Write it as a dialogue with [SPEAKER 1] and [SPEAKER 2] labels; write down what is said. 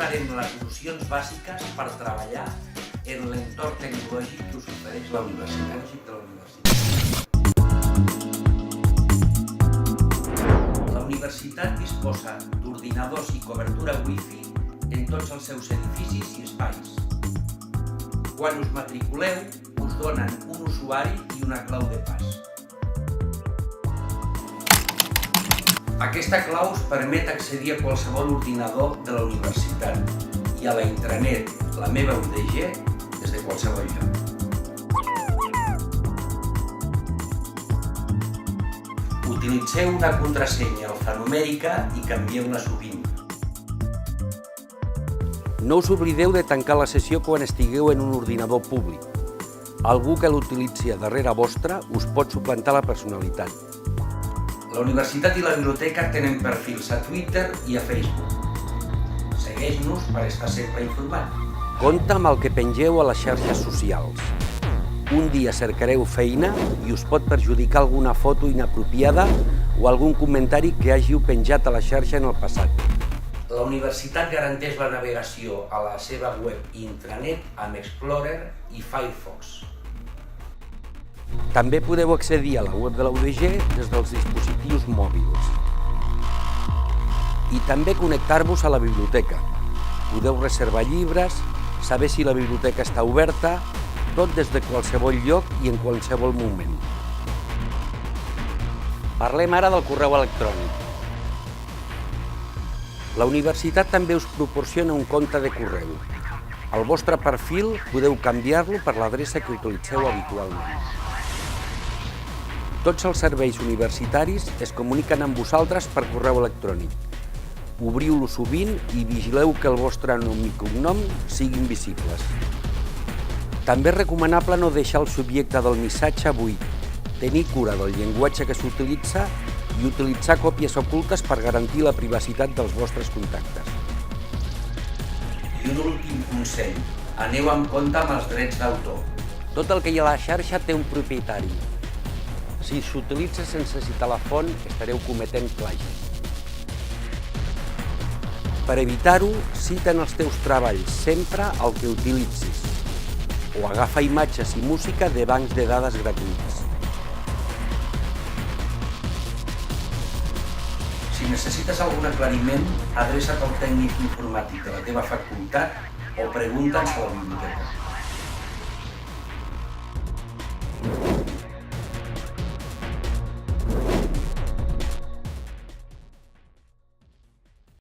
[SPEAKER 1] repassarem les nocions bàsiques per treballar en l'entorn tecnològic que us ofereix la universitat. La universitat disposa d'ordinadors i cobertura Wi-Fi en tots els seus edificis i espais. Quan us matriculeu, us donen un usuari i una clau de pas. Aquesta clau us permet accedir a qualsevol ordinador de la universitat i a la intranet La meva UDG des de qualsevol lloc. Utilitzeu una contrasenya alfanumèrica i canvieu-la sovint.
[SPEAKER 2] No us oblideu de tancar la sessió quan estigueu en un ordinador públic. Algú que l'utilitzi a darrere vostra us pot suplantar la personalitat.
[SPEAKER 1] La universitat i la biblioteca tenen perfils a Twitter i a Facebook. Segueix-nos per estar sempre informat.
[SPEAKER 2] Compte amb el que pengeu a les xarxes socials. Un dia cercareu feina i us pot perjudicar alguna foto inapropiada o algun comentari que hàgiu penjat a la xarxa en el passat.
[SPEAKER 1] La universitat garanteix la navegació a la seva web i intranet amb Explorer i Firefox.
[SPEAKER 2] També podeu accedir a la web de la UDG des dels dispositius mòbils. I també connectar-vos a la biblioteca. Podeu reservar llibres, saber si la biblioteca està oberta, tot des de qualsevol lloc i en qualsevol moment. Parlem ara del correu electrònic. La universitat també us proporciona un compte de correu. Al vostre perfil podeu canviar-lo per l'adreça que utilitzeu habitualment. Tots els serveis universitaris es comuniquen amb vosaltres per correu electrònic. Obriu-lo sovint i vigileu que el vostre nom i cognom siguin visibles. També és recomanable no deixar el subjecte del missatge buit, tenir cura del llenguatge que s'utilitza i utilitzar còpies ocultes per garantir la privacitat dels vostres contactes.
[SPEAKER 1] I un últim consell, aneu amb compte amb els drets d'autor.
[SPEAKER 2] Tot el que hi ha a la xarxa té un propietari. Si s'utilitza sense citar la font, estareu cometent plagi. Per evitar-ho, cita en els teus treballs sempre el que utilitzis o agafa imatges i música de bancs de dades gratuïts.
[SPEAKER 1] Si necessites algun aclariment, adreça't al tècnic informàtic de la teva facultat o pregunta'ns a la biblioteca.